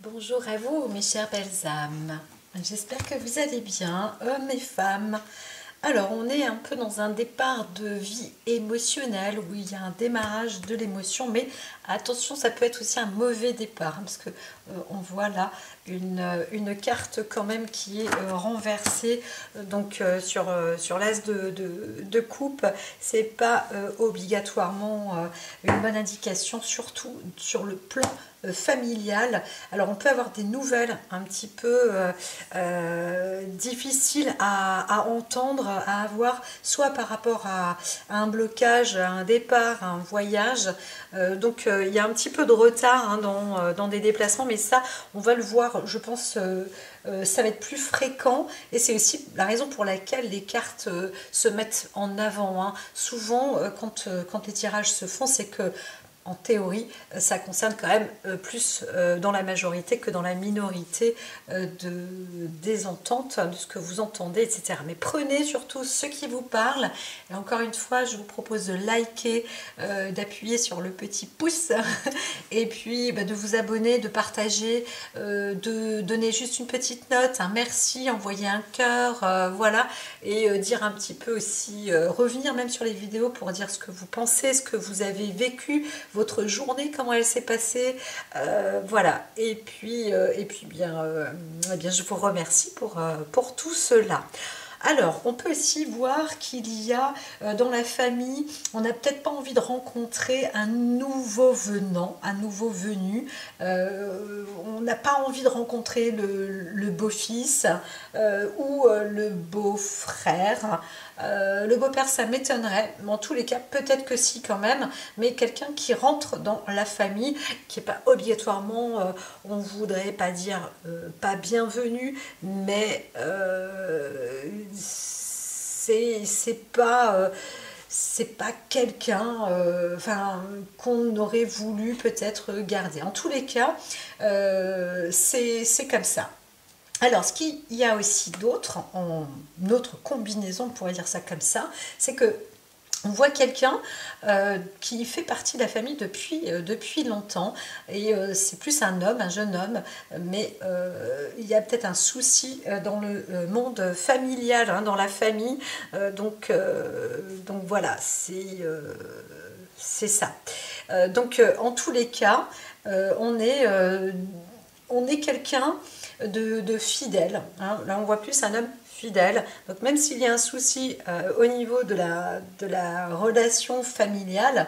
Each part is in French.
Bonjour à vous, mes chères belles âmes. J'espère que vous allez bien, hommes et femmes. Alors, on est un peu dans un départ de vie émotionnelle où il y a un démarrage de l'émotion, mais attention, ça peut être aussi un mauvais départ parce que on voit là une carte quand même qui est renversée. Donc, sur l'as de coupe, c'est pas obligatoirement une bonne indication, surtout sur le plan familial. Alors on peut avoir des nouvelles un petit peu difficiles à entendre, à avoir, soit par rapport à un blocage, à un départ, à un voyage. Il y a un petit peu de retard dans des déplacements, mais ça on va le voir, je pense. Ça va être plus fréquent et c'est aussi la raison pour laquelle les cartes se mettent en avant, hein. Souvent quand les tirages se font, c'est que en théorie, ça concerne quand même plus dans la majorité que dans la minorité des ententes, de ce que vous entendez, etc. Mais prenez surtout ce qui vous parle. Et encore une fois, je vous propose de liker, d'appuyer sur le petit pouce, et puis de vous abonner, de partager, de donner juste une petite note, un merci, envoyer un cœur, voilà, et dire un petit peu aussi, revenir même sur les vidéos pour dire ce que vous pensez, ce que vous avez vécu, votre journée, comment elle s'est passée, voilà. Et puis bien, je vous remercie pour tout cela. Alors, on peut aussi voir qu'il y a dans la famille, on n'a peut-être pas envie de rencontrer un nouveau venant, un nouveau venu. On n'a pas envie de rencontrer le beau-fils ou le beau-frère. Le beau-père, ça m'étonnerait, mais en tous les cas, peut-être que si quand même, mais quelqu'un qui rentre dans la famille, qui n'est pas obligatoirement, on ne voudrait pas dire pas bienvenu, mais c'est pas quelqu'un qu'on aurait voulu peut-être garder. En tous les cas, c'est comme ça. Alors, ce qu'il y a aussi d'autre, en autre combinaison, on pourrait dire ça comme ça, c'est que on voit quelqu'un qui fait partie de la famille depuis longtemps, et c'est plus un homme, un jeune homme, mais il y a peut-être un souci dans le monde familial, hein, dans la famille, donc voilà, c'est ça. En tous les cas, on est quelqu'un de fidèle, hein. Là, on voit plus un homme fidèle. Donc, même s'il y a un souci au niveau de la relation familiale,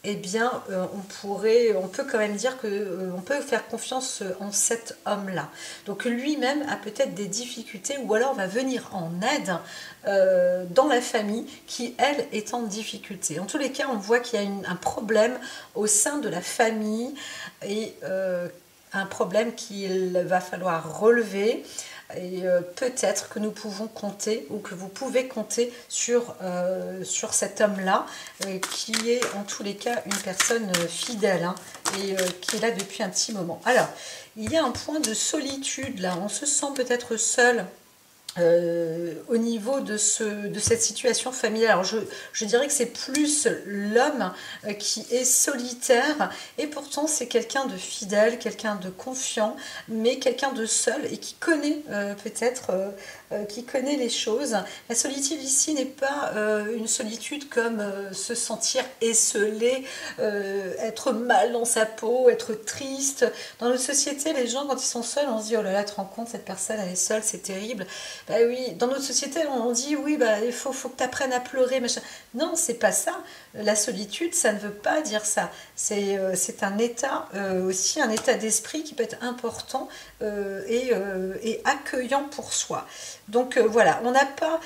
eh bien, on peut quand même dire que on peut faire confiance en cet homme-là. Donc, lui-même a peut-être des difficultés, ou alors va venir en aide dans la famille qui, elle, est en difficulté. En tous les cas, on voit qu'il y a un problème au sein de la famille, et un problème qu'il va falloir relever, et peut-être que nous pouvons compter, ou que vous pouvez compter sur cet homme-là, qui est en tous les cas une personne fidèle, hein, et qui est là depuis un petit moment. Alors, il y a un point de solitude là, on se sent peut-être seul au niveau de cette situation familiale. Alors je dirais que c'est plus l'homme qui est solitaire, et pourtant c'est quelqu'un de fidèle, quelqu'un de confiant, mais quelqu'un de seul et qui connaît peut-être qui connaît les choses. La solitude ici n'est pas une solitude comme se sentir esselé, être mal dans sa peau, être triste. Dans notre société, les gens, quand ils sont seuls, on se dit oh là là, tu te rends compte, cette personne elle est seule, c'est terrible. Bah oui, dans notre société, on dit oui, bah il faut que tu apprennes à pleurer, machin. Non, c'est pas ça. La solitude, ça ne veut pas dire ça. C'est un état, aussi un état d'esprit qui peut être important et accueillant pour soi. Donc voilà, on n'a pas,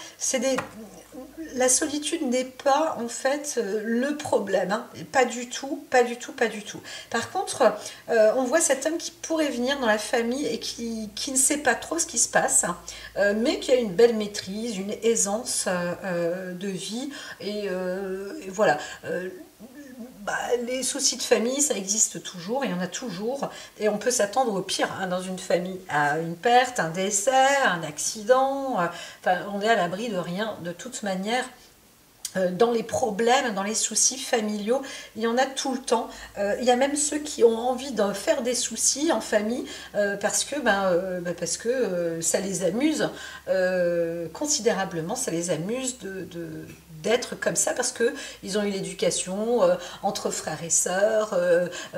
la solitude n'est pas en fait le problème, hein. Pas du tout, pas du tout, pas du tout. Par contre, on voit cet homme qui pourrait venir dans la famille et qui ne sait pas trop ce qui se passe, hein, mais qui a une belle maîtrise, une aisance de vie, et voilà. Les soucis de famille, ça existe toujours, il y en a toujours, et on peut s'attendre au pire, hein, dans une famille, à une perte, un décès, un accident, on est à l'abri de rien de toute manière. dans les problèmes, dans les soucis familiaux, il y en a tout le temps. Il y a même ceux qui ont envie de faire des soucis en famille parce que, ça les amuse considérablement, ça les amuse d'être comme ça parce que ils ont eu l'éducation entre frères et sœurs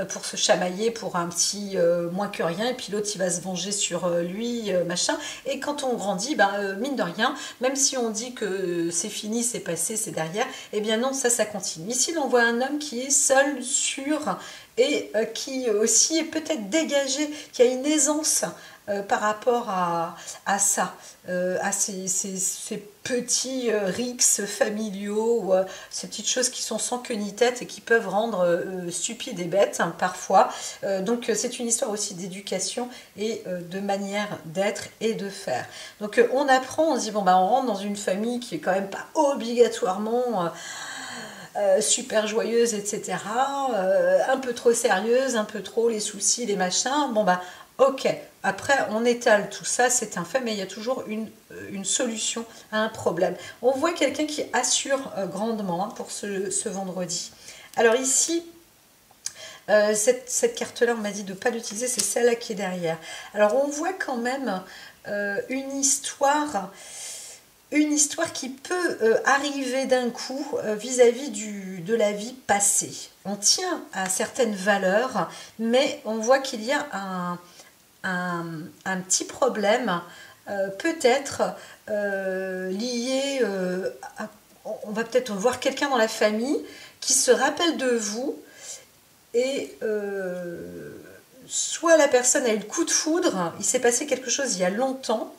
pour se chamailler pour un petit moins que rien, et puis l'autre il va se venger sur lui, machin. Et quand on grandit, mine de rien, même si on dit que c'est fini, c'est passé, c'est derrière, eh bien non, ça continue. Ici on voit un homme qui est seul, sûr, et qui aussi est peut-être dégagé, qui a une aisance par rapport à ça, à ces petits rics familiaux, ou ces petites choses qui sont sans queue ni tête et qui peuvent rendre stupides et bêtes parfois. Donc c'est une histoire aussi d'éducation et de manière d'être et de faire. Donc on apprend, on se dit bon on rentre dans une famille qui est quand même pas obligatoirement super joyeuse, etc. Un peu trop sérieuse, un peu trop les soucis, les machins. Ok, après on étale tout ça, c'est un fait, mais il y a toujours une solution à un problème. On voit quelqu'un qui assure grandement pour ce vendredi. Alors ici, cette carte-là, on m'a dit de ne pas l'utiliser, c'est celle-là qui est derrière. Alors on voit quand même une histoire qui peut arriver d'un coup vis-à-vis de la vie passée. On tient à certaines valeurs, mais on voit qu'il y a un petit problème, peut-être lié à... On va peut-être voir quelqu'un dans la famille qui se rappelle de vous, et soit la personne a eu le coup de foudre, il s'est passé quelque chose il y a longtemps,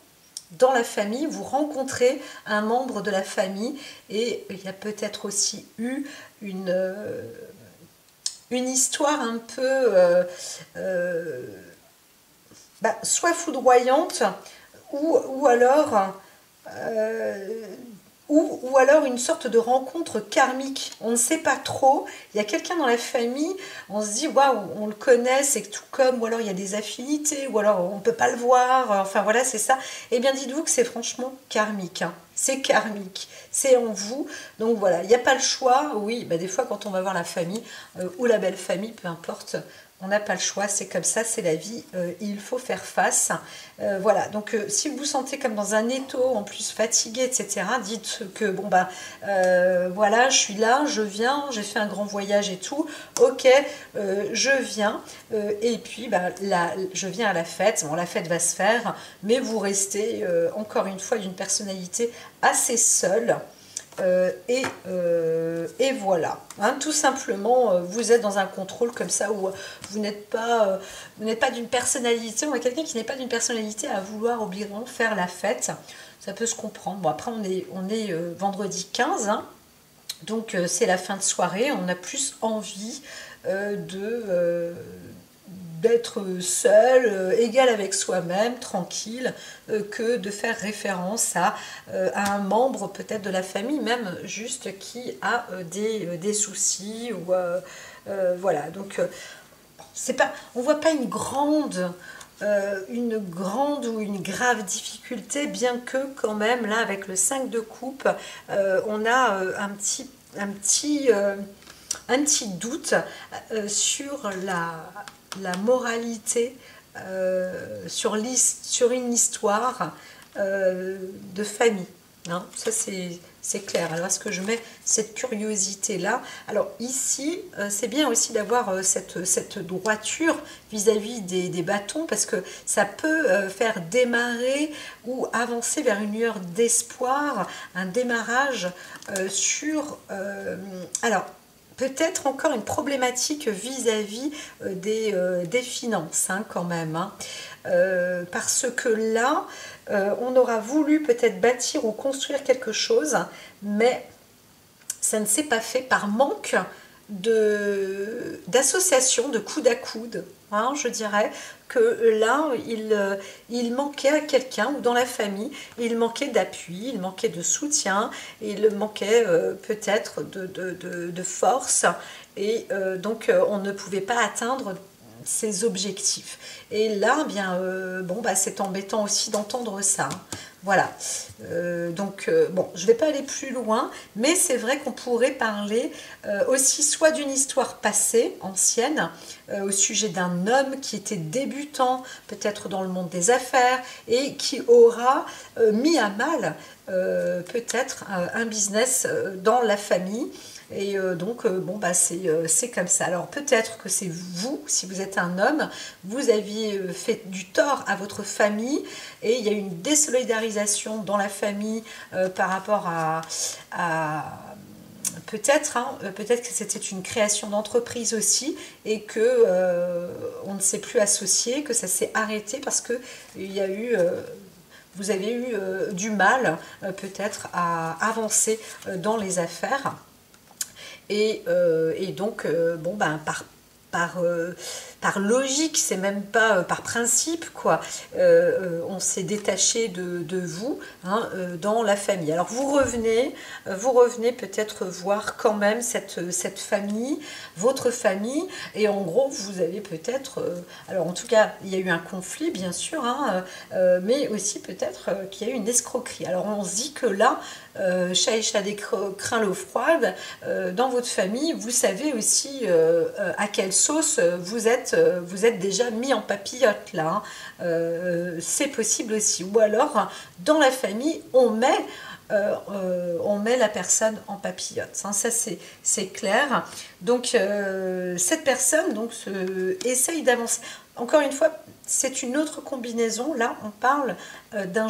dans la famille, vous rencontrez un membre de la famille, et il y a peut-être aussi eu une histoire un peu soit foudroyante, ou alors ou alors une sorte de rencontre karmique. On ne sait pas trop. Il y a quelqu'un dans la famille, on se dit waouh, on le connaît, c'est tout comme, ou alors il y a des affinités, ou alors on ne peut pas le voir, enfin voilà, c'est ça. Eh bien dites-vous que c'est franchement karmique, hein. C'est karmique, c'est en vous. Donc voilà, il n'y a pas le choix. Oui, des fois quand on va voir la famille ou la belle famille, peu importe, on n'a pas le choix, c'est comme ça, c'est la vie, il faut faire face. Voilà, donc si vous vous sentez comme dans un étau, en plus fatigué, etc., dites que voilà, je suis là, je viens, j'ai fait un grand voyage et tout, ok, je viens, et puis je viens à la fête. Bon, la fête va se faire, mais vous restez encore une fois d'une personnalité assez seule. Et voilà, hein, tout simplement, vous êtes dans un contrôle comme ça où vous n'êtes pas d'une personnalité, ou quelqu'un qui n'est pas d'une personnalité à vouloir obligatoirement faire la fête. Ça peut se comprendre. Bon, après on est vendredi 15, hein, donc c'est la fin de soirée, on a plus envie d'être seul, égal avec soi-même, tranquille, que de faire référence à un membre peut-être de la famille, même juste qui a des soucis, ou voilà. Donc on voit pas une grande ou une grave difficulté, bien que quand même là avec le 5 de coupe, on a un petit doute sur la moralité, sur une histoire de famille. Hein, ça c'est clair. Alors est-ce que je mets cette curiosité là? Alors ici c'est bien aussi d'avoir cette droiture vis-à-vis des bâtons, parce que ça peut faire démarrer ou avancer vers une lueur d'espoir, un démarrage sur... alors peut-être encore une problématique vis-à-vis des finances, hein, quand même, hein. Parce que là, on aura voulu peut-être bâtir ou construire quelque chose, mais ça ne s'est pas fait par manque d'association, de coude à coude, hein, je dirais que là il manquait à quelqu'un, ou dans la famille il manquait d'appui, il manquait de soutien, il manquait peut-être de force, et donc on ne pouvait pas atteindre ses objectifs. Et là bien c'est embêtant aussi d'entendre ça. Voilà. Bon, je ne vais pas aller plus loin, mais c'est vrai qu'on pourrait parler aussi soit d'une histoire passée, ancienne, au sujet d'un homme qui était débutant, peut-être dans le monde des affaires, et qui aura mis à mal peut-être un business dans la famille. Et bon, bah, c'est comme ça. Alors peut-être que c'est vous, si vous êtes un homme, vous aviez fait du tort à votre famille et il y a eu une désolidarisation dans la famille par rapport peut-être, peut-être que c'était une création d'entreprise aussi et que on ne s'est plus associé, que ça s'est arrêté parce que il y a eu vous avez eu du mal peut-être à avancer dans les affaires. Donc, bon, ben, par logique, c'est même pas par principe, quoi. On s'est détaché de vous dans la famille. Alors, vous revenez peut-être voir quand même cette famille, votre famille, et en gros, vous avez peut-être... alors, en tout cas, il y a eu un conflit, bien sûr, mais aussi peut-être qu'il y a eu une escroquerie. Alors, on se dit que là, chat et chat craint l'eau froide, dans votre famille, vous savez aussi à quelle sauce vous êtes déjà mis en papillote là. C'est possible aussi. Ou alors, dans la famille, on met la personne en papillote. Ça c'est clair. Donc, cette personne essaye d'avancer. Encore une fois, c'est une autre combinaison. Là, on parle d'un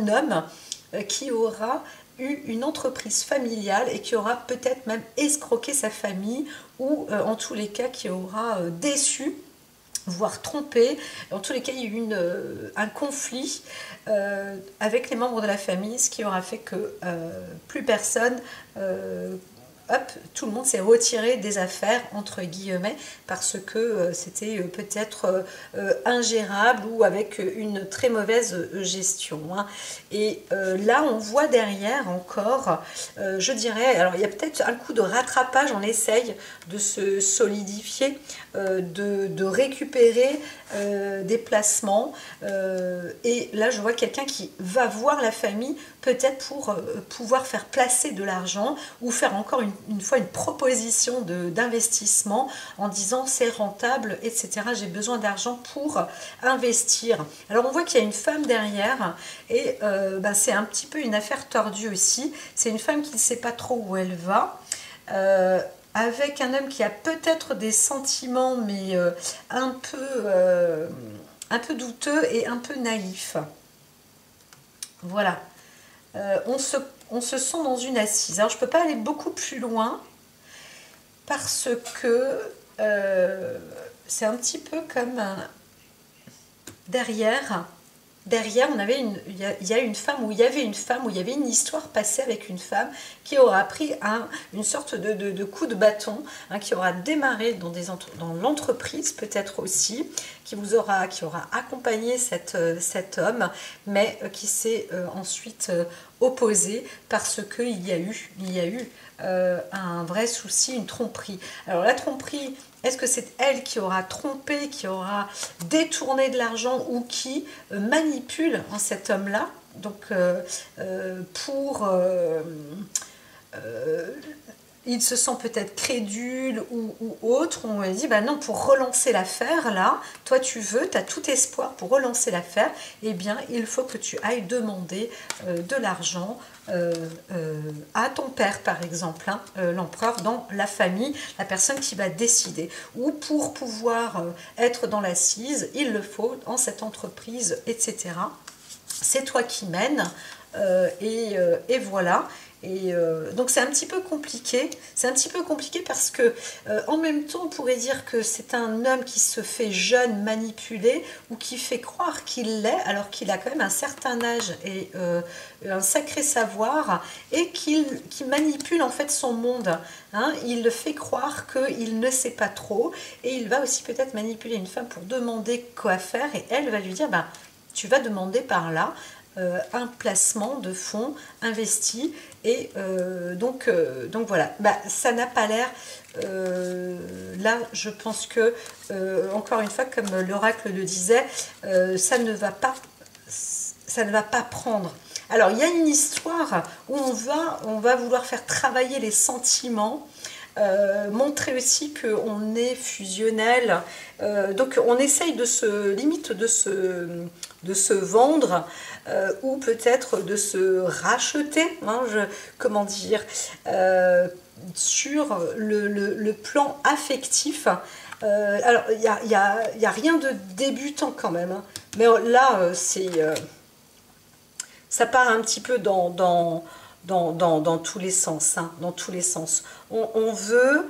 homme qui aura eu une entreprise familiale et qui aura peut-être même escroqué sa famille ou en tous les cas qui aura déçu, voire trompé. En tous les cas, il y a eu un conflit avec les membres de la famille, ce qui aura fait que plus personne... tout le monde s'est retiré des affaires, entre guillemets, parce que c'était peut-être ingérable ou avec une très mauvaise gestion. Et là, on voit derrière encore, je dirais, alors il y a peut-être un coup de rattrapage, on essaye de se solidifier, de récupérer des placements. Et là, je vois quelqu'un qui va voir la famille, peut-être pour pouvoir faire placer de l'argent ou faire encore une fois une proposition d'investissement en disant c'est rentable, etc. J'ai besoin d'argent pour investir. Alors on voit qu'il y a une femme derrière et c'est un petit peu une affaire tordue aussi. C'est une femme qui ne sait pas trop où elle va. Avec un homme qui a peut-être des sentiments mais un peu douteux et un peu naïf. Voilà. On se sent dans une assise. Alors, je ne peux pas aller beaucoup plus loin parce que c'est un petit peu comme derrière, il y a une femme, où il y avait une histoire passée avec une femme qui aura pris une sorte de coup de bâton, qui aura démarré dans l'entreprise peut-être aussi, qui aura accompagné cet homme, mais qui s'est ensuite opposé parce qu'il y a eu un vrai souci, une tromperie. Alors la tromperie, est-ce que c'est elle qui aura trompé, qui aura détourné de l'argent ou qui manipule cet homme-là, donc il se sent peut-être crédule ou autre, on lui dit, bah non, pour relancer l'affaire, là, toi tu as tout espoir pour relancer l'affaire, eh bien, il faut que tu ailles demander de l'argent à ton père, par exemple, l'empereur dans la famille, la personne qui va décider. Ou pour pouvoir être dans l'assise, il le faut dans cette entreprise, etc. C'est toi qui mènes, et voilà. Et donc c'est un petit peu compliqué. C'est un petit peu compliqué parce que en même temps on pourrait dire que c'est un homme qui se fait jeune, manipulé, ou qui fait croire qu'il l'est alors qu'il a quand même un certain âge et un sacré savoir, et qui manipule en fait son monde. Il le fait croire qu'il ne sait pas trop, et il va aussi peut-être manipuler une femme pour demander quoi faire, et elle va lui dire tu vas demander par là un placement de fonds investis, et donc voilà, ça n'a pas l'air, là je pense que encore une fois, comme l'oracle le disait, ça ça ne va pas prendre. Alors, il y a une histoire où on va vouloir faire travailler les sentiments, montrer aussi qu'on est fusionnel. Donc, on essaye limite de se vendre ou peut-être de se racheter, hein, comment dire, sur le plan affectif. Alors, il y a rien de débutant quand même, hein. Mais là, ça part un petit peu dans tous les sens, hein, dans tous les sens. On veut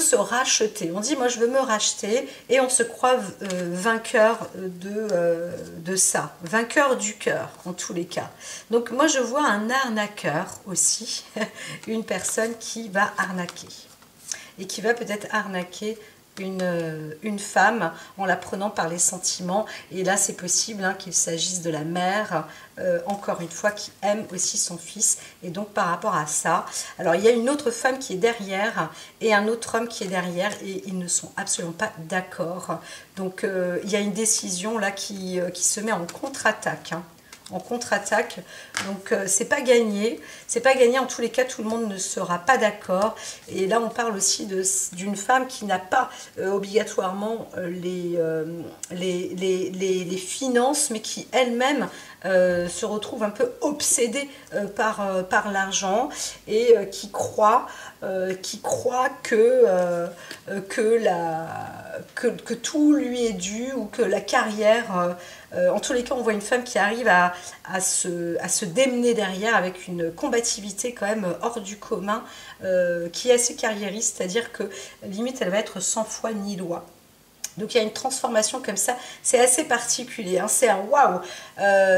se racheter. On dit, moi, je veux me racheter, et on se croit vainqueur de ça, vainqueur du cœur, en tous les cas. Donc, moi, je vois un arnaqueur aussi, une personne qui va arnaquer, et qui va peut-être arnaquer une femme en la prenant par les sentiments. Et là, c'est possible, hein, qu'il s'agisse de la mère, encore une fois, qui aime aussi son fils. Et donc, par rapport à ça, alors il y a une autre femme qui est derrière et un autre homme qui est derrière, et ils ne sont absolument pas d'accord. Donc, il y a une décision là qui se met en contre-attaque, hein. En contre-attaque, donc c'est pas gagné, en tous les cas, tout le monde ne sera pas d'accord. Et là on parle aussi d'une femme qui n'a pas obligatoirement les finances, mais qui elle-même se retrouve un peu obsédée par l'argent, et qui croit que tout lui est dû, ou que la carrière, en tous les cas, on voit une femme qui arrive à se démener derrière avec une combativité quand même hors du commun, qui est assez carriériste, c'est-à-dire que limite elle va être sans foi ni loi. Donc il y a une transformation comme ça, c'est assez particulier, hein. C'est un waouh.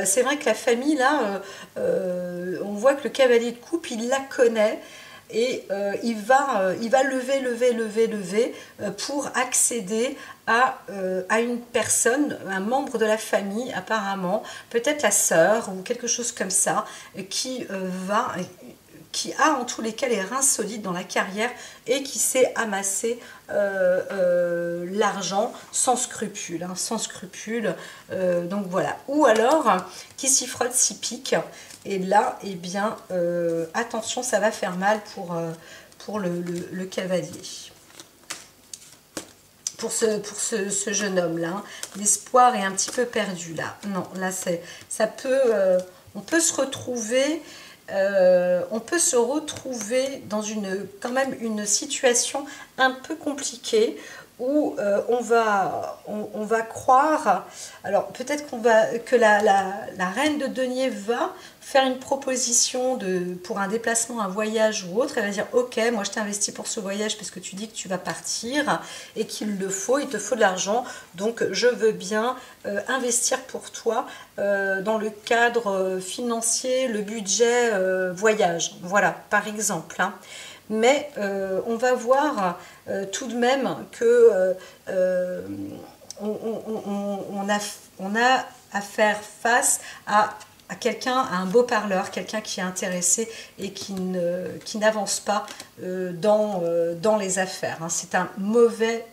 C'est vrai que la famille là, on voit que le cavalier de coupe, il la connaît. Et il va lever pour accéder à une personne, un membre de la famille apparemment, peut-être la sœur ou quelque chose comme ça, qui a en tous les cas les reins solides dans la carrière, et qui sait amasser l'argent sans scrupule, hein, sans scrupule. Donc voilà. Ou alors qui s'y frotte, s'y pique. Et là, eh bien, attention, ça va faire mal pour le cavalier. Pour ce jeune homme-là, hein. L'espoir est un petit peu perdu là. Non, là, ça peut, on peut se retrouver... dans quand même une situation un peu compliquée, où on va croire, alors peut-être que la reine de denier va faire une proposition pour un déplacement, un voyage ou autre. Elle va dire, ok, moi je t'investis pour ce voyage parce que tu dis que tu vas partir et qu'il il te faut de l'argent, donc je veux bien investir pour toi dans le cadre financier, le budget voyage, voilà, par exemple, hein. Mais on va voir tout de même que on a à faire face à quelqu'un, à un beau parleur, quelqu'un qui est intéressé et qui n'avance pas dans les affaires, hein. C'est un mauvais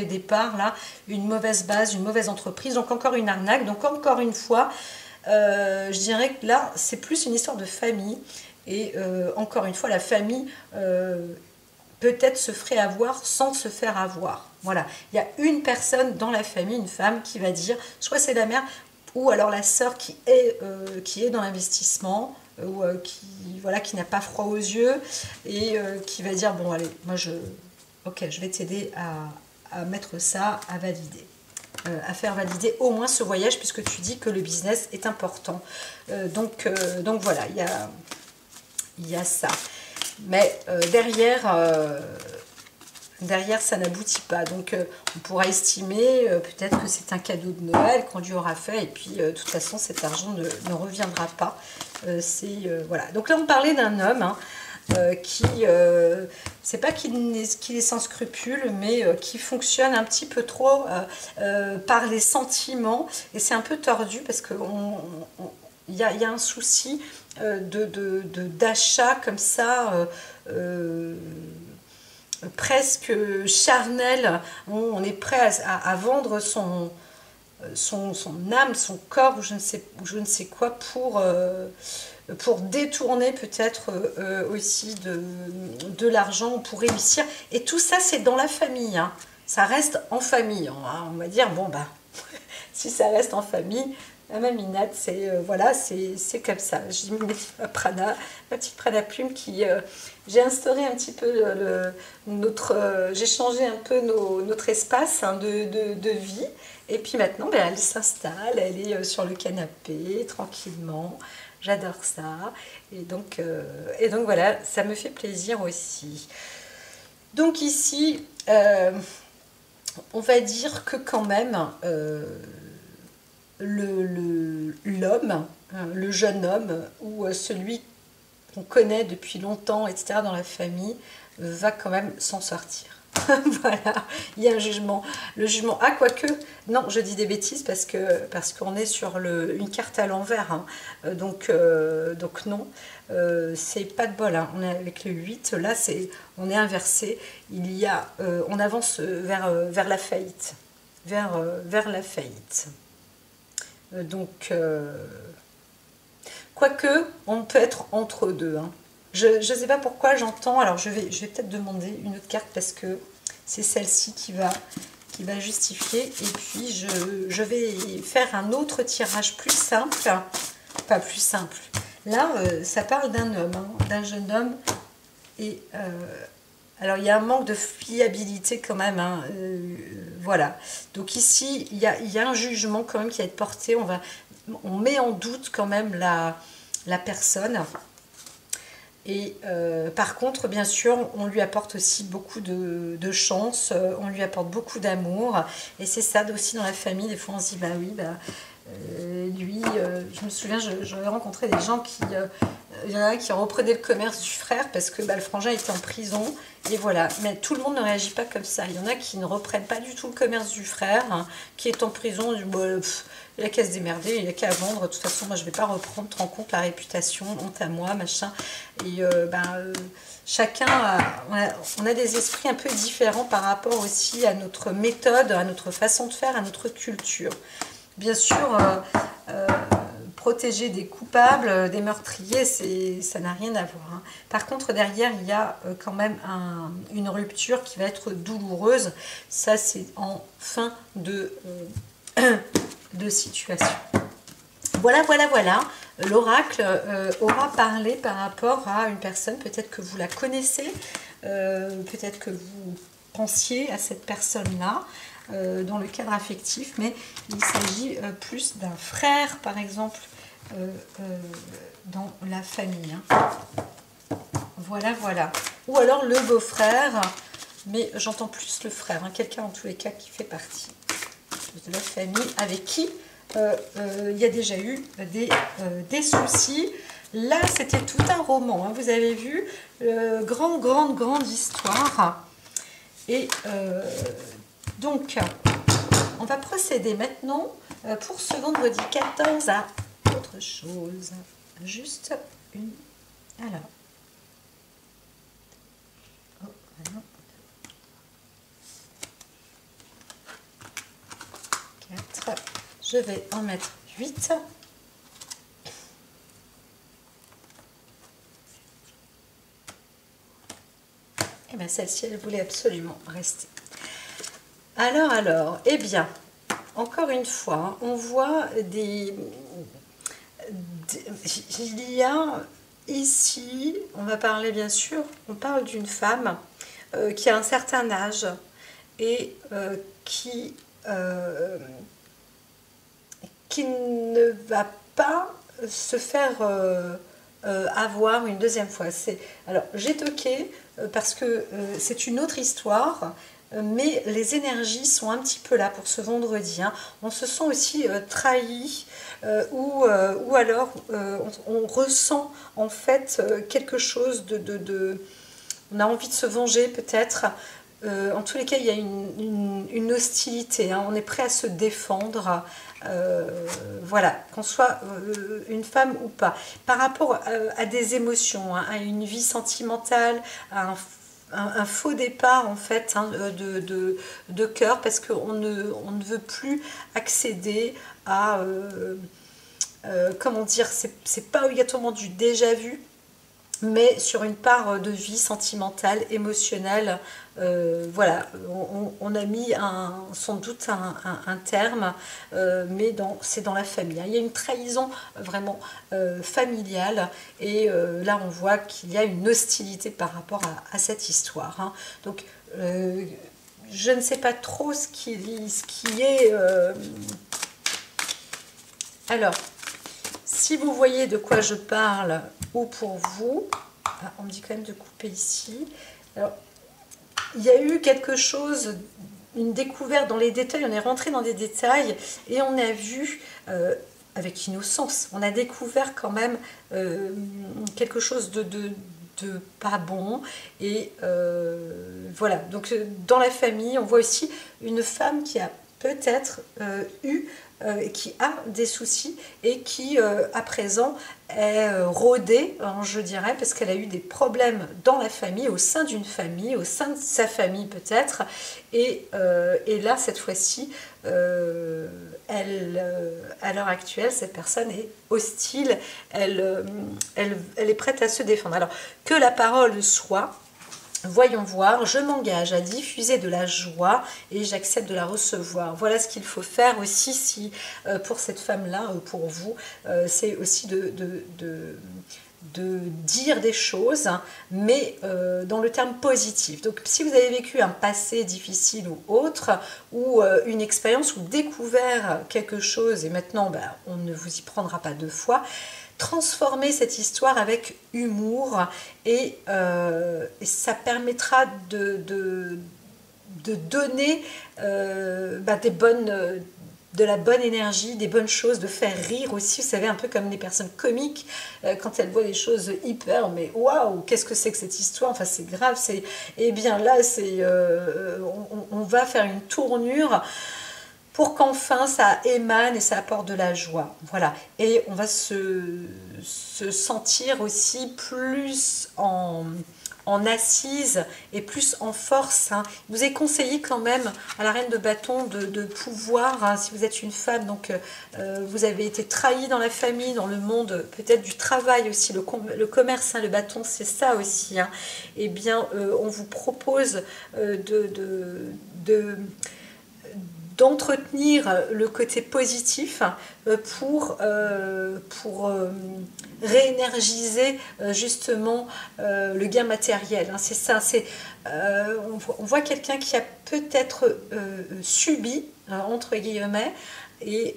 départ là, une mauvaise base, une mauvaise entreprise, donc encore une arnaque. Donc encore une fois, je dirais que là c'est plus une histoire de famille. Et encore une fois, la famille peut-être se ferait avoir sans se faire avoir. Voilà, il y a une personne dans la famille, une femme, qui va dire, soit c'est la mère, ou alors la sœur qui est dans l'investissement, ou qui n'a pas froid aux yeux, et qui va dire, bon allez, moi je vais t'aider à mettre ça, à valider. À faire valider au moins ce voyage, puisque tu dis que le business est important. Donc voilà, il y a ça. Mais derrière, ça n'aboutit pas. Donc on pourra estimer peut-être que c'est un cadeau de Noël qu'on lui aura fait, et puis de toute façon cet argent ne reviendra pas. Voilà. Donc là on parlait d'un homme, hein, c'est pas qu'il est sans scrupules, mais qui fonctionne un petit peu trop par les sentiments, et c'est un peu tordu parce que il y a un souci d'achat comme ça, presque charnel. On est prêt à vendre son âme, son corps, ou je ne sais quoi, pour détourner peut-être aussi de l'argent pour réussir. Et tout ça, c'est dans la famille, hein. Ça reste en famille. On va dire, bon, bah, si ça reste en famille, la maminade, c'est voilà, c'est comme ça. J'ai mis ma petite prana plume qui... j'ai instauré un petit peu j'ai changé un peu notre espace, hein, de vie. Et puis maintenant, ben, elle s'installe, elle est sur le canapé, tranquillement. J'adore ça. Et donc voilà, ça me fait plaisir aussi. Donc ici, on va dire que quand même, l'homme, le jeune homme, ou celui qu'on connaît depuis longtemps, etc., dans la famille, va quand même s'en sortir. Voilà, il y a un jugement. Le jugement, ah, quoique, non, je dis des bêtises parce qu'on est sur une carte à l'envers, hein. Donc non, c'est pas de bol, hein. On est avec le 8, là, on est inversé. On avance vers la faillite. Vers la faillite. Donc, quoique, on peut être entre deux, hein. Je ne sais pas pourquoi j'entends, alors je vais peut-être demander une autre carte parce que c'est celle-ci qui va justifier. Et puis je vais faire un autre tirage plus simple, pas plus simple. Là, ça parle d'un homme, hein, d'un jeune homme. Et alors il y a un manque de fiabilité quand même, hein, voilà. Donc ici, il y a un jugement quand même qui va être porté. On met en doute quand même la personne. Et par contre, bien sûr, on lui apporte aussi beaucoup de chance, on lui apporte beaucoup d'amour. Et c'est ça aussi dans la famille. Des fois, on se dit, bah oui, lui, je me souviens, j'avais rencontré des gens il y en a un qui reprenait le commerce du frère parce que le frangin était en prison. Et voilà, mais tout le monde ne réagit pas comme ça. Il y en a qui ne reprennent pas du tout le commerce du frère, hein, qui est en prison. Il a qu'à se démerder, il a qu'à vendre. De toute façon, moi, je ne vais pas reprendre, te rends compte, la réputation, honte à moi, machin. Et chacun, on a des esprits un peu différents par rapport aussi à notre méthode, à notre façon de faire, à notre culture. Bien sûr, protéger des coupables, des meurtriers, ça n'a rien à voir, hein. Par contre, derrière, il y a quand même une rupture qui va être douloureuse. Ça, c'est en fin de situation. Voilà. L'oracle aura parlé par rapport à une personne, peut-être que vous la connaissez, peut-être que vous pensiez à cette personne-là, dans le cadre affectif, mais il s'agit plus d'un frère, par exemple, dans la famille, hein. Voilà. Ou alors le beau-frère, mais j'entends plus le frère, hein, quelqu'un en tous les cas qui fait partie de la famille, avec qui il y a déjà eu des soucis. Là, c'était tout un roman, hein, vous avez vu, grande histoire. Et donc, on va procéder maintenant pour ce vendredi 14 à autre chose. Juste une... Alors. Oh, non. 4. Je vais en mettre 8. Et bien celle-ci, elle voulait absolument rester. Alors, eh bien, encore une fois, on voit il y a ici, on va parler bien sûr, on parle d'une femme qui a un certain âge et qui ne va pas se faire avoir une deuxième fois. Alors, j'ai toqué parce que c'est une autre histoire, mais les énergies sont un petit peu là pour ce vendredi, hein. On se sent aussi trahi, ou alors on ressent en fait quelque chose on a envie de se venger peut-être. En tous les cas, il y a une hostilité, hein. On est prêt à se défendre, voilà, qu'on soit une femme ou pas. Par rapport à des émotions, hein, à une vie sentimentale, à un faux départ en fait hein, de cœur parce qu'on on ne veut plus accéder à comment dire, c'est pas obligatoirement du déjà vu, mais sur une part de vie sentimentale, émotionnelle. Voilà, on a mis sans doute un terme, mais c'est dans la famille. Il y a une trahison vraiment familiale, et là on voit qu'il y a une hostilité par rapport à cette histoire. Hein. Donc, je ne sais pas trop ce qui est... Alors, si vous voyez de quoi je parle, ou pour vous, ah, on me dit quand même de couper ici. Alors, il y a eu quelque chose, une découverte dans les détails, on est rentré dans des détails et on a vu, avec innocence, on a découvert quand même quelque chose de pas bon. Et voilà, donc dans la famille, on voit aussi une femme qui a peut-être qui a des soucis et qui à présent est rodée, hein, je dirais, parce qu'elle a eu des problèmes dans la famille, au sein d'une famille, au sein de sa famille peut-être, et là cette fois-ci à l'heure actuelle, cette personne est hostile, elle est prête à se défendre. Alors que la parole soit: voyons voir, je m'engage à diffuser de la joie et j'accepte de la recevoir. Voilà ce qu'il faut faire aussi, si pour cette femme-là, pour vous, c'est aussi de dire des choses, hein, mais dans le terme positif. Donc si vous avez vécu un passé difficile ou autre, ou une expérience ou découvert quelque chose, et maintenant ben, on ne vous y prendra pas deux fois, transformer cette histoire avec humour, et ça permettra de donner de la bonne énergie, des bonnes choses, de faire rire aussi. Vous savez, un peu comme les personnes comiques, quand elles voient des choses hyper, mais waouh, qu'est-ce que c'est que cette histoire, enfin c'est grave, et bien là, on va faire une tournure pour qu'enfin ça émane et ça apporte de la joie. Voilà. Et on va se sentir aussi plus en assise et plus en force. Hein. Il vous est conseillé quand même à la reine de bâton de pouvoir, hein, si vous êtes une femme, donc vous avez été trahi dans la famille, dans le monde peut-être du travail aussi, le commerce, hein, le bâton, c'est ça aussi. Hein. Eh bien, on vous propose d'entretenir le côté positif pour réénergiser justement le gain matériel. Hein. C'est ça, on voit quelqu'un qui a peut-être subi, entre guillemets, et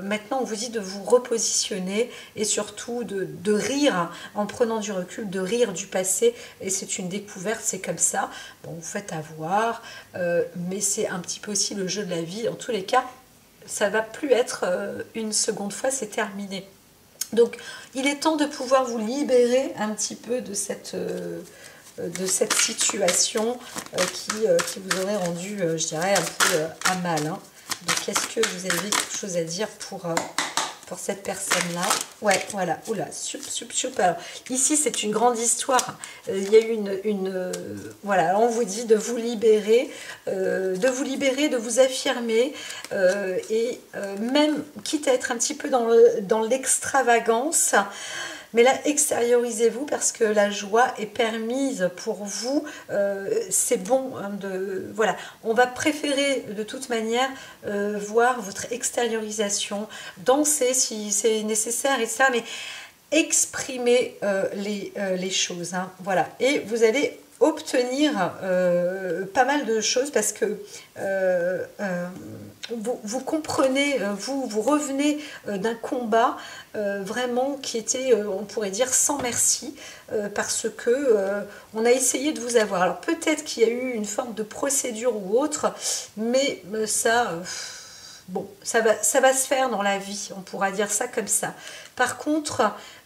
maintenant on vous dit de vous repositionner et surtout de rire en prenant du recul, de rire du passé, et c'est une découverte, c'est comme ça. Bon, vous faites avoir, mais c'est un petit peu aussi le jeu de la vie. En tous les cas, ça va plus être une seconde fois, c'est terminé. Donc il est temps de pouvoir vous libérer un petit peu de cette situation qui vous aurait rendu, je dirais, un peu à mal. Hein. Donc, est-ce que vous avez quelque chose à dire pour cette personne-là? Ouais, voilà. Oula, soup. Alors, ici, c'est une grande histoire. Il y a eu voilà, on vous dit de vous libérer, de vous affirmer, et même, quitte à être un petit peu dans l'extravagance, mais là, extériorisez-vous parce que la joie est permise pour vous. C'est bon. Hein, voilà. On va préférer de toute manière voir votre extériorisation, danser si c'est nécessaire et ça, mais exprimer les choses. Hein, voilà. Et vous allez obtenir pas mal de choses parce que vous comprenez, vous revenez d'un combat vraiment qui était, on pourrait dire, sans merci, parce que on a essayé de vous avoir. Alors peut-être qu'il y a eu une forme de procédure ou autre, mais ça... bon, ça va se faire dans la vie, on pourra dire ça comme ça. Par contre,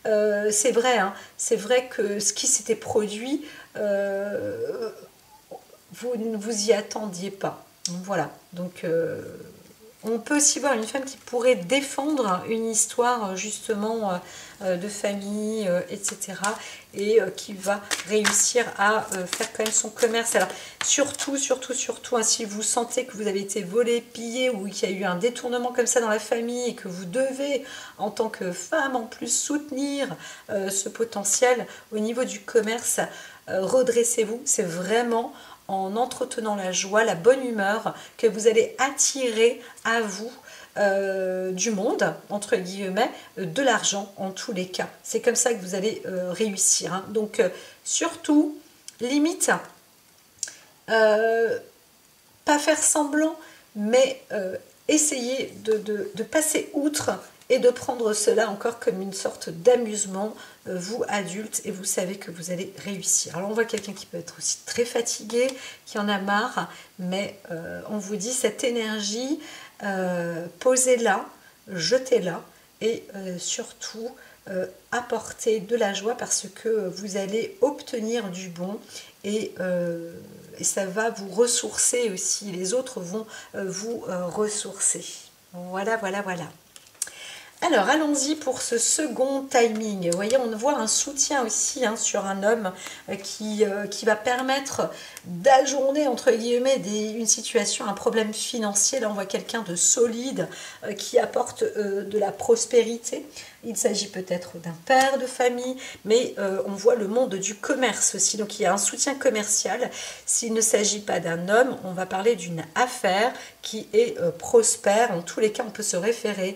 c'est vrai, hein, c'est vrai que ce qui s'était produit, vous ne vous y attendiez pas. Voilà, donc On peut aussi voir une femme qui pourrait défendre une histoire justement de famille, etc. Et qui va réussir à faire quand même son commerce. Alors surtout, hein, si vous sentez que vous avez été volé, pillé ou qu'il y a eu un détournement comme ça dans la famille et que vous devez en tant que femme en plus soutenir ce potentiel au niveau du commerce, redressez-vous. C'est vraiment en entretenant la joie, la bonne humeur, que vous allez attirer à vous du monde, entre guillemets, de l'argent en tous les cas. C'est comme ça que vous allez réussir. Hein. Donc, surtout, limite, pas faire semblant, mais essayez de passer outre et de prendre cela encore comme une sorte d'amusement, vous adultes, et vous savez que vous allez réussir. Alors on voit quelqu'un qui peut être aussi très fatigué, qui en a marre, mais on vous dit cette énergie, posez-la, jetez-la, et surtout apportez de la joie parce que vous allez obtenir du bon, et ça va vous ressourcer aussi, les autres vont vous ressourcer. Voilà, voilà, voilà. Alors, allons-y pour ce second timing. Vous voyez, on voit un soutien aussi hein, sur un homme qui va permettre d'ajourner, entre guillemets, une situation, un problème financier. Là, on voit quelqu'un de solide qui apporte de la prospérité. Il s'agit peut-être d'un père de famille, mais on voit le monde du commerce aussi. Donc, il y a un soutien commercial. S'il ne s'agit pas d'un homme, on va parler d'une affaire qui est prospère. En tous les cas, on peut se référer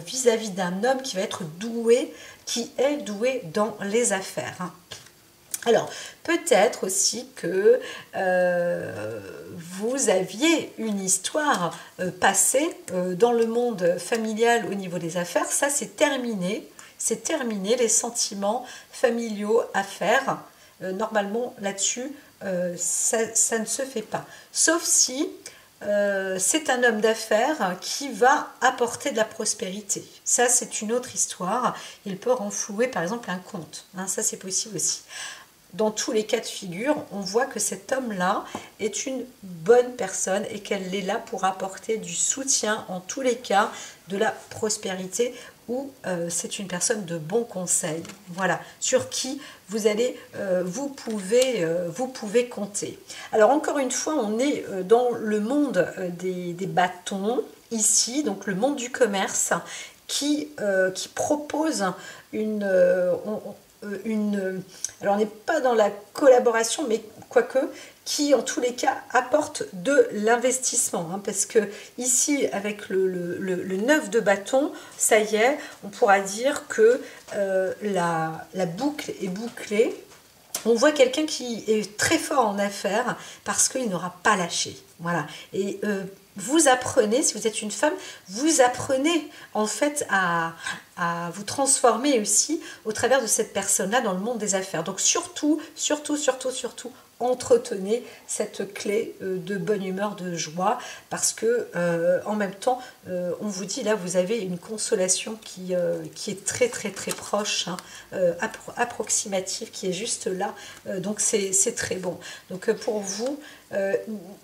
vis-à-vis d'un homme qui va être doué, qui est doué dans les affaires. Hein. Alors, peut-être aussi que vous aviez une histoire passée dans le monde familial au niveau des affaires. Ça, c'est terminé. C'est terminé, les sentiments familiaux, affaires. Normalement, là-dessus, ça ne se fait pas. Sauf si c'est un homme d'affaires qui va apporter de la prospérité. Ça, c'est une autre histoire. Il peut renflouer, par exemple, un compte. Hein, ça, c'est possible aussi. Dans tous les cas de figure, on voit que cet homme-là est une bonne personne et qu'elle est là pour apporter du soutien, en tous les cas, de la prospérité, ou c'est une personne de bon conseil. Voilà, sur qui vous pouvez compter. Alors encore une fois, on est dans le monde des bâtons, ici, donc le monde du commerce, qui propose alors on n'est pas dans la collaboration, mais quoique, qui en tous les cas apporte de l'investissement, hein, parce que ici avec le 9 de bâton, ça y est, on pourra dire que la boucle est bouclée. On voit quelqu'un qui est très fort en affaires parce qu'il n'aura pas lâché. Voilà. Et vous apprenez, si vous êtes une femme, vous apprenez en fait à vous transformer aussi au travers de cette personne-là dans le monde des affaires. Donc surtout, entretenez cette clé de bonne humeur, de joie, parce que en même temps, on vous dit là, vous avez une consolation qui est très proche, hein, approximative, qui est juste là. Donc c'est très bon. Donc pour vous,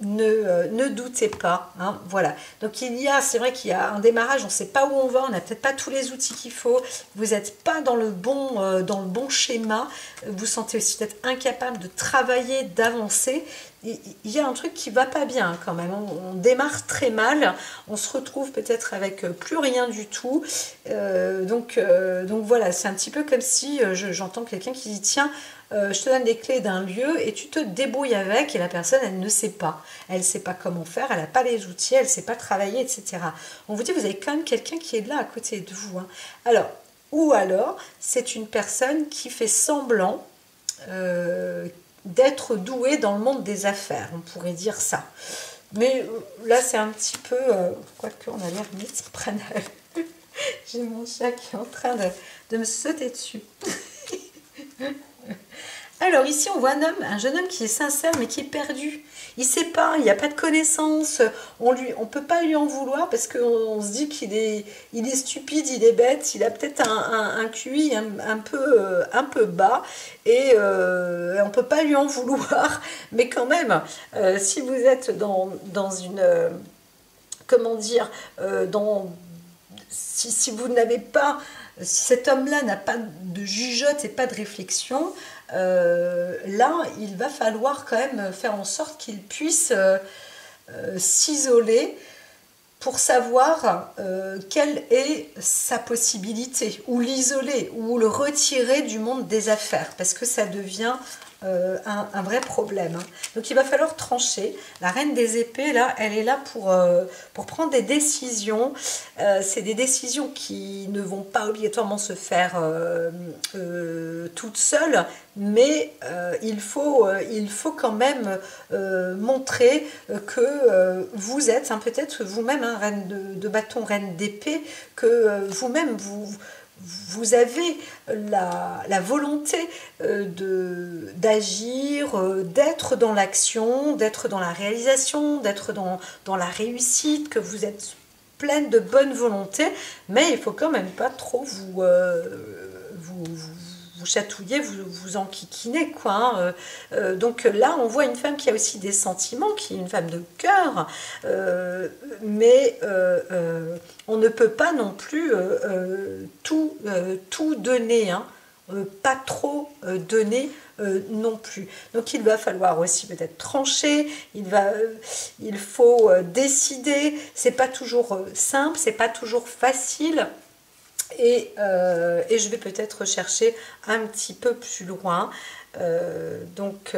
ne doutez pas, hein, voilà. Donc c'est vrai qu'il y a un démarrage, on ne sait pas où on va, on n'a peut-être pas tous les outils qu'il faut, vous n'êtes pas dans le bon schéma, vous sentez aussi d'être incapable de travailler, d'avancer. Il y a un truc qui va pas bien quand même, on démarre très mal, on se retrouve peut-être avec plus rien du tout, donc voilà, c'est un petit peu comme si j'entends quelqu'un qui dit tiens, je te donne les clés d'un lieu et tu te débrouilles avec, et la personne elle ne sait pas, elle ne sait pas comment faire, elle n'a pas les outils, elle ne sait pas travailler, etc. On vous dit vous avez quand même quelqu'un qui est là à côté de vous, hein. Alors c'est une personne qui fait semblant d'être douée dans le monde des affaires, on pourrait dire ça. Mais là, c'est un petit peu... quoique, on a l'air de se prendre... J'ai mon chat qui est en train de me sauter dessus. Alors ici, on voit un jeune homme qui est sincère, mais qui est perdu. Il ne sait pas, il n'y a pas de connaissances. On ne peut pas lui en vouloir parce qu'on se dit qu'il est stupide, il est bête, il a peut-être un QI un peu bas, et on ne peut pas lui en vouloir. Mais quand même, si vous êtes dans une comment dire, si vous n'avez pas, si cet homme-là n'a pas de jugeote et pas de réflexion, là, il va falloir quand même faire en sorte qu'il puisse s'isoler pour savoir quelle est sa possibilité, ou l'isoler, ou le retirer du monde des affaires, parce que ça devient un vrai problème. Hein. Donc il va falloir trancher. La reine des épées, là, elle est là pour prendre des décisions. C'est des décisions qui ne vont pas obligatoirement se faire toutes seules, mais il faut quand même montrer que vous êtes, hein, peut-être vous-même, hein, reine de bâton, reine d'épée, que vous-même, vous avez la volonté d'agir, d'être dans l'action, d'être dans la réalisation, d'être dans la réussite, que vous êtes pleine de bonne volonté, mais il faut quand même pas trop vous chatouiller, vous enquiquiner, quoi. Hein. Donc là, on voit une femme qui a aussi des sentiments, qui est une femme de cœur, mais on ne peut pas non plus tout donner, hein. Pas trop donner non plus. Donc il va falloir aussi peut-être trancher, il faut décider, c'est pas toujours simple, c'est pas toujours facile. Et je vais peut-être chercher un petit peu plus loin. Donc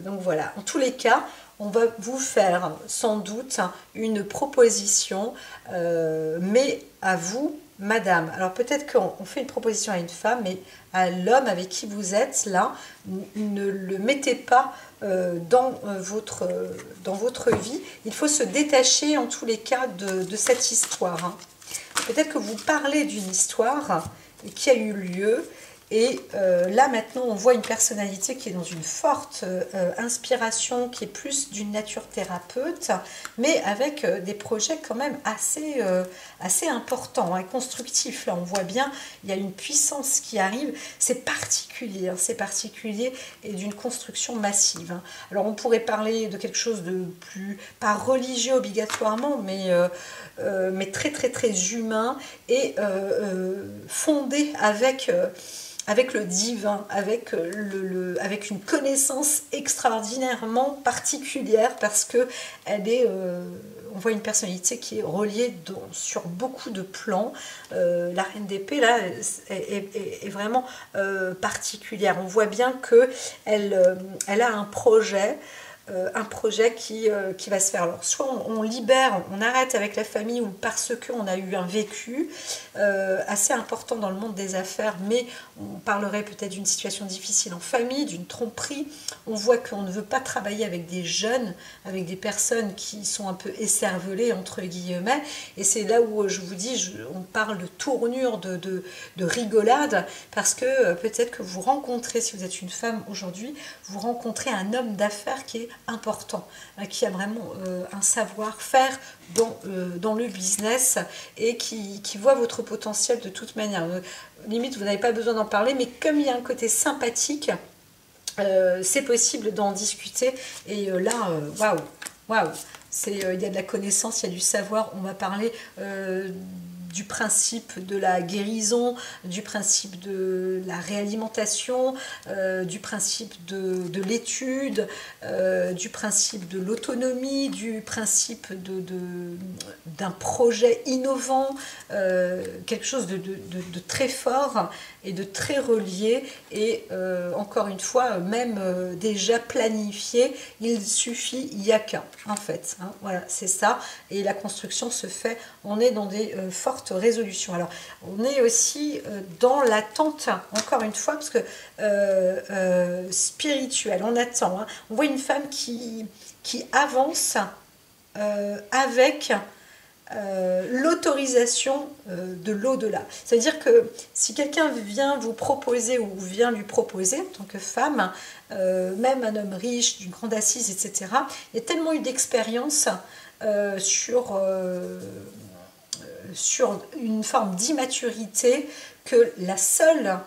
voilà. En tous les cas, on va vous faire sans doute une proposition, mais à vous, madame. Alors peut-être qu'on fait une proposition à une femme, mais à l'homme avec qui vous êtes là, ne le mettez pas dans votre vie. Il faut se détacher en tous les cas de cette histoire. Hein. Peut-être que vous parlez d'une histoire qui a eu lieu et là maintenant on voit une personnalité qui est dans une forte inspiration, qui est plus d'une nature thérapeute, mais avec des projets quand même assez importants, hein, constructifs. Là on voit bien, il y a une puissance qui arrive, c'est particulier et d'une construction massive. Hein. Alors on pourrait parler de quelque chose de plus, pas religieux obligatoirement, mais très très très humain et fondé avec le divin, avec une connaissance extraordinairement particulière, parce que on voit une personnalité qui est reliée sur beaucoup de plans. La reine d'épée là est vraiment particulière. On voit bien que elle a un projet qui va se faire. Alors, soit on libère, on arrête avec la famille, ou parce qu'on a eu un vécu assez important dans le monde des affaires, mais on parlerait peut-être d'une situation difficile en famille, d'une tromperie. On voit qu'on ne veut pas travailler avec des jeunes, avec des personnes qui sont un peu écervelées, entre guillemets, et c'est là où je vous dis, on parle de tournure, de rigolade, parce que peut-être que vous rencontrez, si vous êtes une femme aujourd'hui, vous rencontrez un homme d'affaires qui est important, qui a vraiment un savoir-faire dans le business et qui voit votre potentiel de toute manière. Limite, vous n'avez pas besoin d'en parler, mais comme il y a un côté sympathique, c'est possible d'en discuter. Et là, waouh, il y a de la connaissance, il y a du savoir. On va parler du principe de la guérison, du principe de la réalimentation, du principe de l'étude, du principe de l'autonomie, du principe d'un projet innovant, quelque chose de très fort et de très relié, et encore une fois, même déjà planifié, il suffit, il n'y a qu'un, en fait. Hein, voilà, c'est ça, et la construction se fait, on est dans des fortes résolutions. Alors, on est aussi dans l'attente, encore une fois, parce que spirituel, on attend. Hein, on voit une femme qui avance avec l'autorisation de l'au-delà. C'est-à-dire que si quelqu'un vient vous proposer ou vient lui proposer en tant que femme, même un homme riche, d'une grande assise, etc., il y a tellement eu d'expérience sur une forme d'immaturité que la seule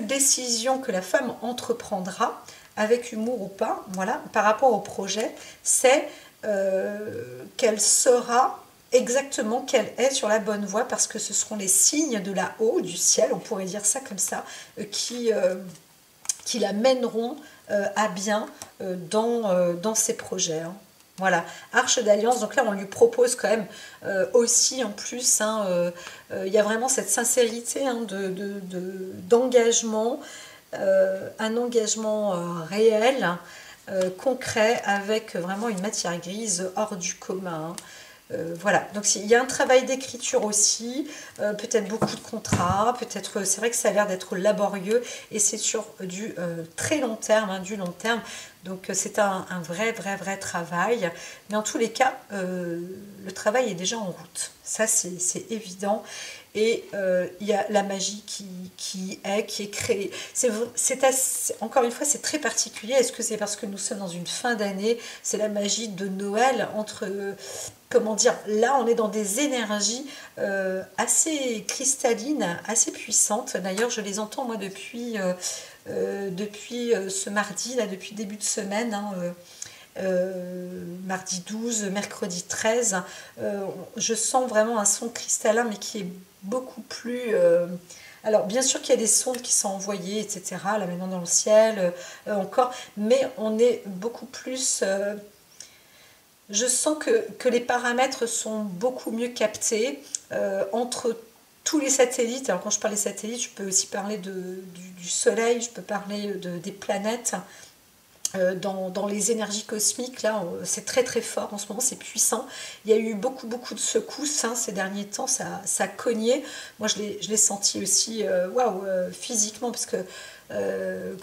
décision que la femme entreprendra, avec humour ou pas, voilà, par rapport au projet, c'est qu'elle saura exactement qu'elle est sur la bonne voie, parce que ce seront les signes de là-haut, du ciel, on pourrait dire ça comme ça, qui la mèneront à bien dans ses projets. Hein. Voilà, Arche d'Alliance, donc là on lui propose quand même aussi en plus, hein, il y a vraiment cette sincérité hein, d'engagement, un engagement réel, concret, avec vraiment une matière grise hors du commun. Hein. Voilà, donc il y a un travail d'écriture aussi, peut-être beaucoup de contrats, peut-être, c'est vrai que ça a l'air d'être laborieux, et c'est sur du très long terme, hein, du long terme, donc c'est un vrai travail, mais en tous les cas, le travail est déjà en route, ça c'est évident, et il y a la magie qui est créée. Encore une fois, c'est très particulier. Est-ce que c'est parce que nous sommes dans une fin d'année? C'est la magie de Noël entre... comment dire, là on est dans des énergies assez cristallines, assez puissantes. D'ailleurs, je les entends moi depuis ce mardi, là, depuis début de semaine, hein, mardi 12, mercredi 13. Je sens vraiment un son cristallin, mais qui est beaucoup plus... alors, bien sûr qu'il y a des sondes qui sont envoyées, etc., là maintenant dans le ciel, encore, mais on est beaucoup plus... je sens que les paramètres sont beaucoup mieux captés entre tous les satellites. Alors quand je parle des satellites, je peux aussi parler du Soleil, je peux parler des planètes. Dans les énergies cosmiques, là, c'est très fort en ce moment, c'est puissant. Il y a eu beaucoup de secousses hein, ces derniers temps, ça cognait. Moi, je l'ai senti aussi, waouh, physiquement, parce que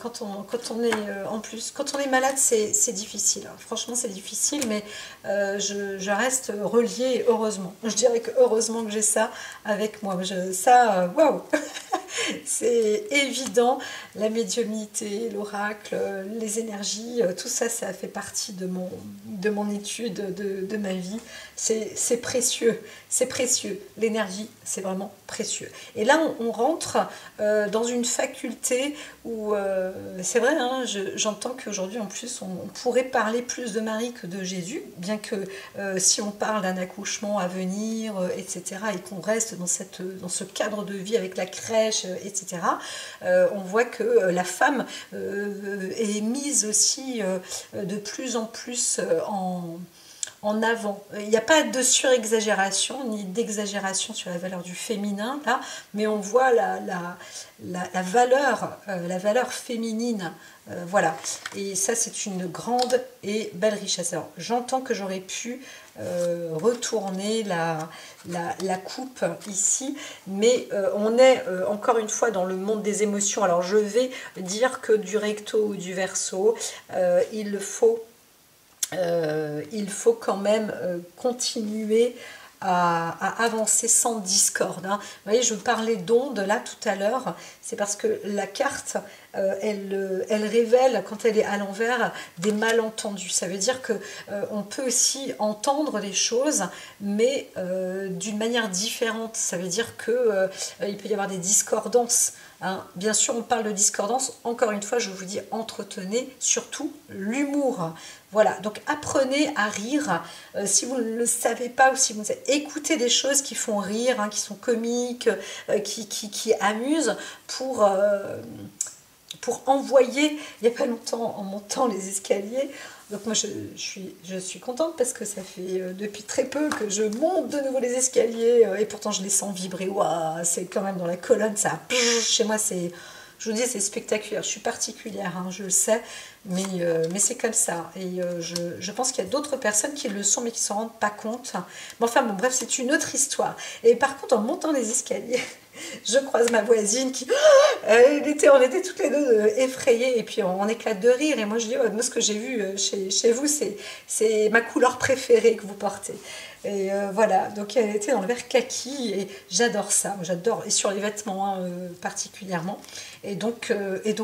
quand on est en plus, quand on est malade, c'est difficile. Hein. Franchement, c'est difficile, mais je reste reliée, heureusement. Je dirais que heureusement que j'ai ça avec moi. Waouh, c'est évident. La médiumnité, l'oracle, les énergies, tout ça, ça fait partie de mon étude, de ma vie. C'est précieux, c'est précieux. L'énergie, c'est vraiment précieux. Et là, on rentre dans une faculté où, c'est vrai, hein, j'entends qu'aujourd'hui, en plus, on pourrait parler plus de Marie que de Jésus, bien que si on parle d'un accouchement à venir, etc., et qu'on reste dans ce cadre de vie avec la crèche, etc., on voit que la femme est mise aussi de plus en plus en avant. Il n'y a pas de surexagération ni d'exagération sur la valeur du féminin là, mais on voit la valeur féminine. Voilà, et ça c'est une grande et belle richesse. Alors j'entends que j'aurais pu retourner la coupe ici, mais on est encore une fois dans le monde des émotions. Alors je vais dire que du recto ou du verso, il faut quand même continuer à avancer sans discorde. Hein. Vous voyez, je parlais d'onde là tout à l'heure, c'est parce que la carte, elle révèle, quand elle est à l'envers, des malentendus. Ça veut dire qu'on peut aussi entendre les choses, mais d'une manière différente. Ça veut dire qu'il peut y avoir des discordances. Hein. Bien sûr, on parle de discordance. Encore une fois, je vous dis, entretenez surtout l'humour. Voilà, donc apprenez à rire. Si vous ne le savez pas, ou si vous écoutez des choses qui font rire, hein, qui sont comiques, qui amusent, pour envoyer. Il n'y a pas longtemps, en montant les escaliers, donc moi je suis contente, parce que ça fait depuis très peu que je monte de nouveau les escaliers, et pourtant je les sens vibrer. Waouh, c'est quand même dans la colonne, ça chez moi, c'est... Je vous dis, c'est spectaculaire. Je suis particulière, hein, je le sais, mais c'est comme ça. Et je pense qu'il y a d'autres personnes qui le sont, mais qui ne s'en rendent pas compte. Mais enfin, bon, bref, c'est une autre histoire. Et par contre, en montant les escaliers, je croise ma voisine qui... on était toutes les deux effrayées, et puis on éclate de rire. Et moi, je dis, oh, moi, ce que j'ai vu chez vous, c'est ma couleur préférée que vous portez. Et voilà, donc elle était dans le vert kaki, et j'adore ça, j'adore, et sur les vêtements hein, particulièrement. Et donc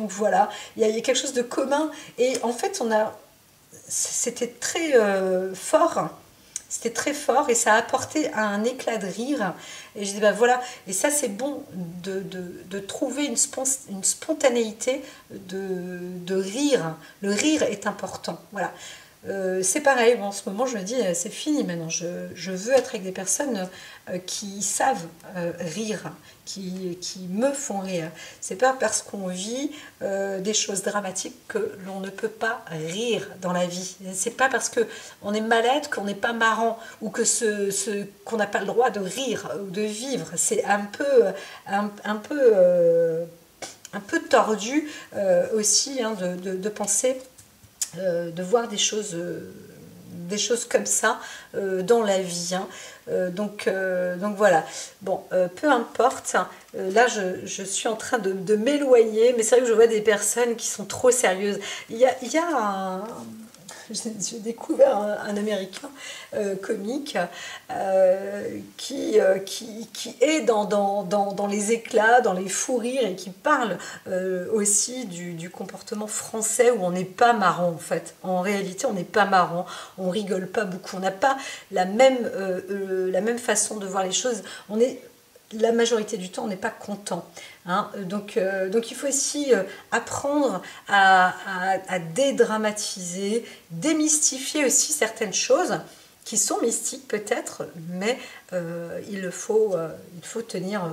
voilà, il y a quelque chose de commun, et en fait c'était très fort. C'était très fort, et ça a apporté un éclat de rire. Et je dis, ben voilà, et ça c'est bon de trouver une spontanéité de rire. Le rire est important, voilà. c'est pareil, bon, en ce moment je me dis c'est fini maintenant, je veux être avec des personnes qui savent rire, qui me font rire. C'est pas parce qu'on vit des choses dramatiques que l'on ne peut pas rire dans la vie. C'est pas parce que on est malade qu'on n'est pas marrant ou que qu'on n'a pas le droit de rire ou de vivre. C'est un peu tordu aussi hein, de penser, de voir des choses comme ça dans la vie. Hein. Donc voilà. Bon, peu importe. Là, je suis en train de m'éloigner, mais c'est vrai que je vois des personnes qui sont trop sérieuses. Il y a j'ai découvert un Américain comique qui est dans les éclats, dans les fous rires et qui parle aussi du comportement français où on n'est pas marrant en fait. En réalité, on n'est pas marrant, on rigole pas beaucoup, on n'a pas la même façon de voir les choses. La majorité du temps, on n'est pas content. Hein. Donc il faut aussi apprendre à dédramatiser, démystifier aussi certaines choses qui sont mystiques peut-être, mais il faut tenir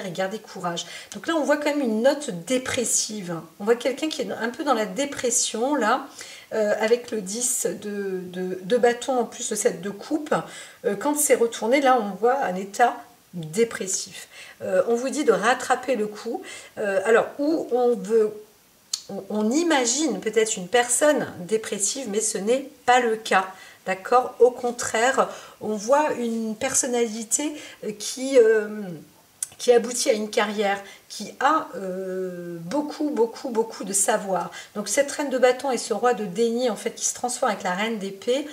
et garder courage. Donc là, on voit quand même une note dépressive. On voit quelqu'un qui est un peu dans la dépression, là, avec le 10 de bâton, en plus le 7 de coupe. Quand c'est retourné, là, on voit un état dépressif. On vous dit de rattraper le coup. Alors, où on imagine peut-être une personne dépressive, mais ce n'est pas le cas. D'accord? Au contraire, on voit une personnalité qui aboutit à une carrière, qui a beaucoup de savoir. Donc cette reine de bâton et ce roi de denier, en fait, qui se transforme avec la reine d'épée,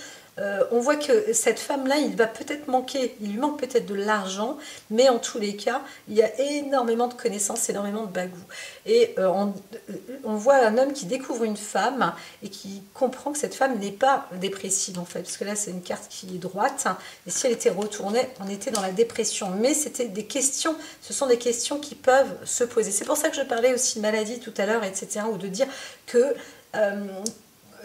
on voit que cette femme-là, il lui manque peut-être de l'argent, mais en tous les cas, il y a énormément de connaissances, énormément de bagou. Et on voit un homme qui découvre une femme et qui comprend que cette femme n'est pas dépressive, en fait, parce que là, c'est une carte qui est droite, et si elle était retournée, on était dans la dépression. Mais c'était des questions, ce sont des questions qui peuvent se poser. C'est pour ça que je parlais aussi de maladie tout à l'heure, etc., ou de dire que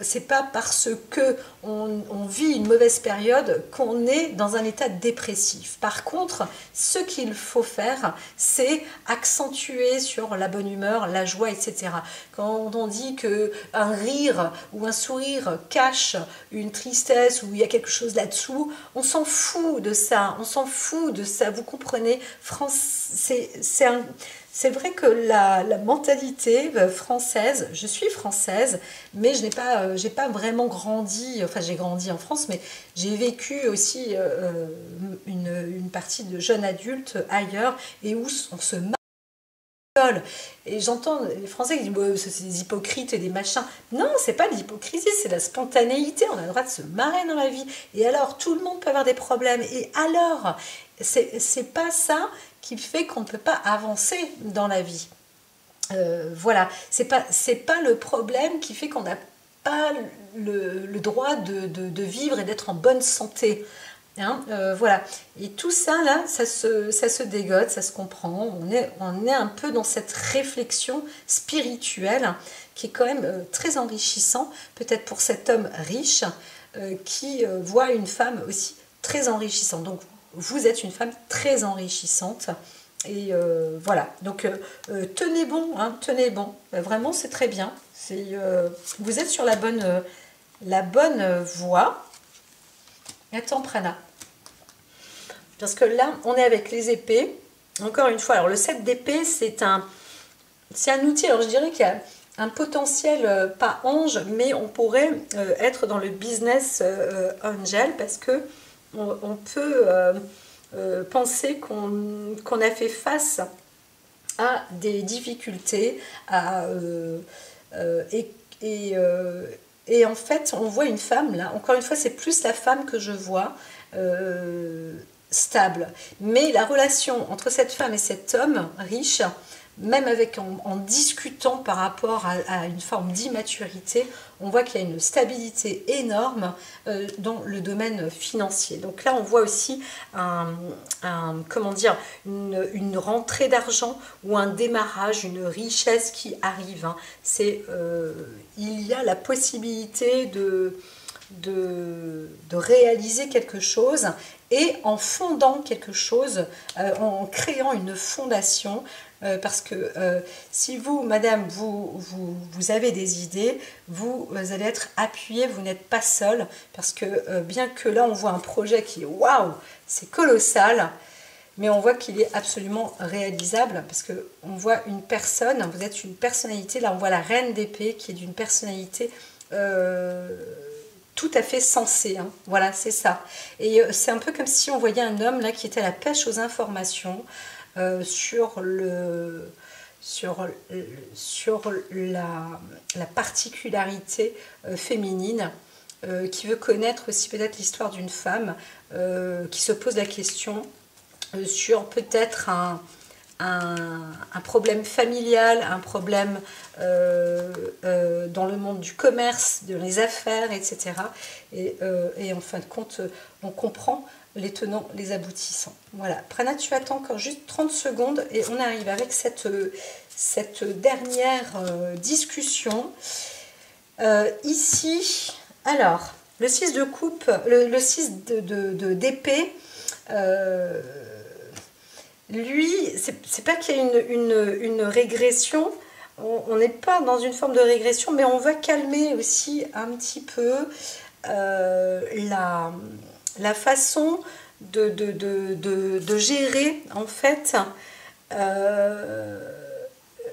c'est pas parce que on vit une mauvaise période qu'on est dans un état dépressif. Par contre, ce qu'il faut faire, c'est accentuer sur la bonne humeur, la joie, etc. Quand on dit que un rire ou un sourire cache une tristesse ou il y a quelque chose là-dessous, on s'en fout de ça, vous comprenez. C'est vrai que la mentalité française, je suis française, mais j'ai pas vraiment grandi, enfin j'ai grandi en France, mais j'ai vécu aussi une partie de jeune adulte ailleurs, et où on se marre. Et j'entends les Français qui disent bah, c'est des hypocrites et des machins. Non, c'est pas de l'hypocrisie, c'est de la spontanéité. On a le droit de se marrer dans la vie. Et alors, tout le monde peut avoir des problèmes. Et alors, c'est pas ça qui fait qu'on ne peut pas avancer dans la vie. Voilà, c'est pas le problème qui fait qu'on n'a pas le droit de vivre et d'être en bonne santé. Hein, voilà, et tout ça là, ça se dégote, ça se comprend. On est un peu dans cette réflexion spirituelle qui est quand même très enrichissant, peut-être pour cet homme riche qui voit une femme aussi très enrichissante. Donc vous êtes une femme très enrichissante. Et voilà, donc tenez bon, hein, tenez bon. Vraiment, c'est très bien. Vous êtes sur la bonne voie. Attends, Prana. Parce que là, on est avec les épées. Encore une fois, alors le 7 d'épée, c'est un outil. Alors je dirais qu'il y a un potentiel, pas ange, mais on pourrait être dans le business angel parce que on peut penser qu'on a fait face à des difficultés, et en fait, on voit une femme, là, encore une fois, c'est plus la femme que je vois, stable. Mais la relation entre cette femme et cet homme riche même avec en discutant par rapport à une forme d'immaturité, on voit qu'il y a une stabilité énorme dans le domaine financier. Donc là, on voit aussi comment dire, une rentrée d'argent ou un démarrage, une richesse qui arrive. Hein. Il y a la possibilité de réaliser quelque chose et en fondant quelque chose, en créant une fondation, parce que si vous, madame, vous avez des idées, vous allez être appuyé, vous n'êtes pas seul, parce que bien que là on voit un projet qui est waouh, c'est colossal, mais on voit qu'il est absolument réalisable, parce que on voit une personne, vous êtes une personnalité, là on voit la reine d'épée qui est d'une personnalité tout à fait sensée, hein. Voilà, c'est ça. Et c'est un peu comme si on voyait un homme là qui était à la pêche aux informations, sur la particularité féminine, qui veut connaître aussi peut-être l'histoire d'une femme, qui se pose la question sur peut-être un problème familial, un problème dans le monde du commerce, de les affaires, etc. Et en fin de compte, on comprend les tenants, les aboutissants. Voilà. Prana, tu attends encore juste 30 secondes et on arrive avec cette dernière discussion. Ici, alors, le 6 de coupe, le 6 d'épée, lui, c'est pas qu'il y a une régression, on n'est pas dans une forme de régression, mais on va calmer aussi un petit peu la façon de gérer, en fait,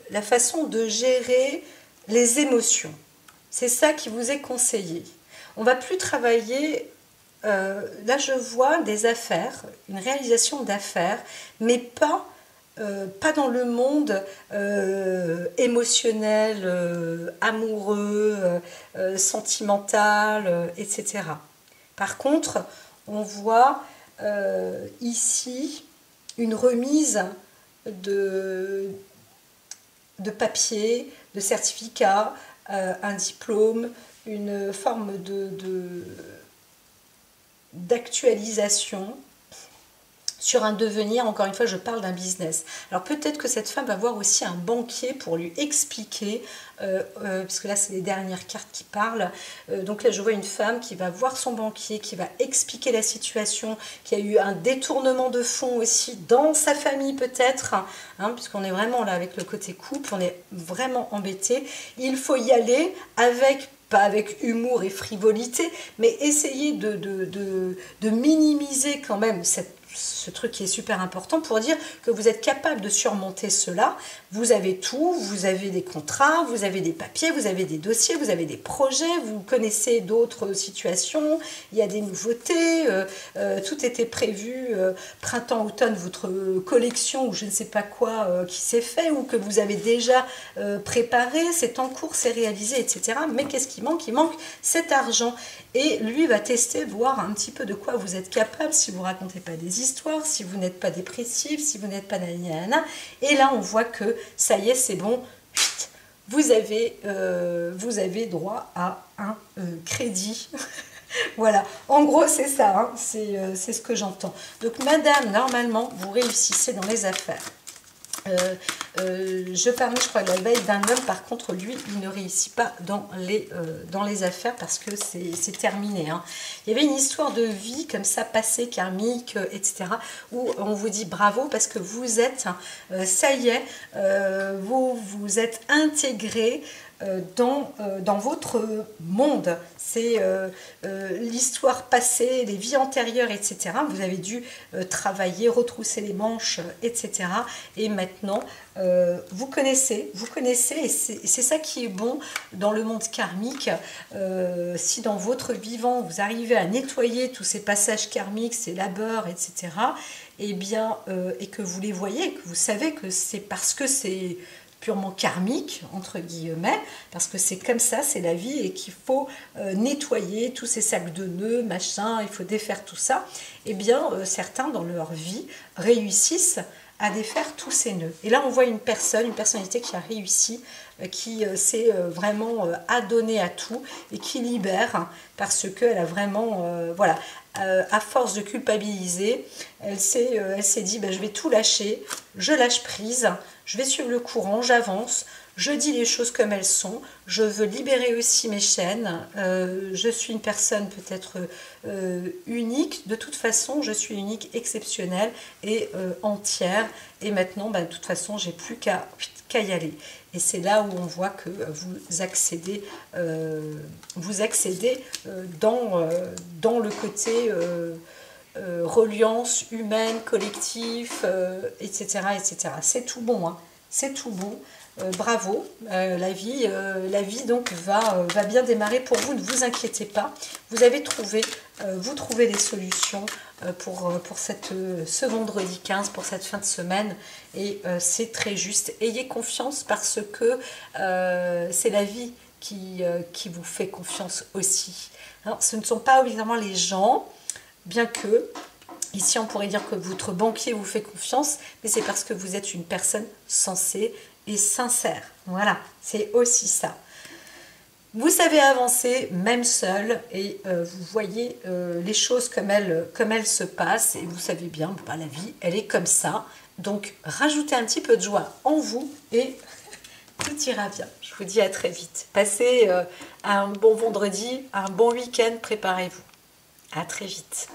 la façon de gérer les émotions. C'est ça qui vous est conseillé. On va plus travailler, là je vois des affaires, une réalisation d'affaires, mais pas dans le monde émotionnel, amoureux, sentimental, etc. Par contre, on voit ici une remise de papier, de certificat, un diplôme, une forme d'actualisation sur un devenir. Encore une fois, je parle d'un business. Alors peut-être que cette femme va voir aussi un banquier pour lui expliquer, parce que là c'est les dernières cartes qui parlent, donc là je vois une femme qui va voir son banquier, qui va expliquer la situation, qui a eu un détournement de fonds aussi dans sa famille peut-être, hein, puisqu'on est vraiment là avec le côté couple, on est vraiment embêté. Il faut y aller avec, pas avec humour et frivolité, mais essayer de minimiser quand même ce truc qui est super important pour dire que vous êtes capable de surmonter cela. Vous avez tout, vous avez des contrats, vous avez des papiers, vous avez des dossiers, vous avez des projets, vous connaissez d'autres situations, il y a des nouveautés, tout était prévu, printemps-automne, votre collection ou je ne sais pas quoi qui s'est fait ou que vous avez déjà préparé, c'est en cours, c'est réalisé, etc. Mais qu'est-ce qui manque? Il manque cet argent. Et lui va tester, voir un petit peu de quoi vous êtes capable, si vous ne racontez pas des histoires, si vous n'êtes pas dépressif, si vous n'êtes pas nanana. Et là, on voit que ça y est, c'est bon, vous avez droit à un crédit. Voilà, en gros, c'est ça, hein. C'est ce que j'entends. Donc, madame, normalement, vous réussissez dans les affaires. Je parlais, je crois, de la veille d'un homme. Par contre, lui, il ne réussit pas dans les affaires parce que c'est terminé, hein. Il y avait une histoire de vie comme ça, passée, karmique, etc. où on vous dit bravo parce que vous êtes, ça y est, vous êtes intégré dans votre monde. C'est l'histoire passée, les vies antérieures, etc. Vous avez dû travailler, retrousser les manches, etc. Et maintenant, vous connaissez, et c'est ça qui est bon dans le monde karmique. Si dans votre vivant, vous arrivez à nettoyer tous ces passages karmiques, ces labeurs, etc., et bien, et que vous les voyez, que vous savez que c'est parce que c'est purement karmique, entre guillemets, parce que c'est comme ça, c'est la vie, et qu'il faut nettoyer tous ces sacs de nœuds, machin, il faut défaire tout ça, et bien certains dans leur vie réussissent à défaire tous ces nœuds. Et là, on voit une personnalité qui a réussi, qui s'est vraiment adonnée à tout et qui libère parce qu'elle a vraiment, voilà, à force de culpabiliser, elle s'est dit, ben, je vais tout lâcher, je lâche prise, je vais suivre le courant, j'avance, je dis les choses comme elles sont, je veux libérer aussi mes chaînes, je suis une personne peut-être unique, de toute façon je suis unique, exceptionnelle et entière, et maintenant ben, de toute façon j'ai plus qu'à y aller. Et c'est là où on voit que vous accédez dans le côté reliance humaine, collectif, etc. etc. C'est tout bon, hein. C'est tout bon. Bravo, la vie donc va bien démarrer pour vous, ne vous inquiétez pas. Vous avez trouvé, vous trouvez des solutions pour ce vendredi 15, pour cette fin de semaine, et c'est très juste. Ayez confiance parce que c'est la vie qui vous fait confiance aussi. Alors, ce ne sont pas évidemment les gens, bien que ici on pourrait dire que votre banquier vous fait confiance, mais c'est parce que vous êtes une personne sensée et sincère. Voilà, c'est aussi ça. Vous savez avancer même seul, et vous voyez les choses comme elles se passent, et vous savez bien, bah, la vie elle est comme ça, donc rajoutez un petit peu de joie en vous et tout ira bien. Je vous dis à très vite. Passez un bon vendredi, un bon week-end, préparez-vous. À très vite.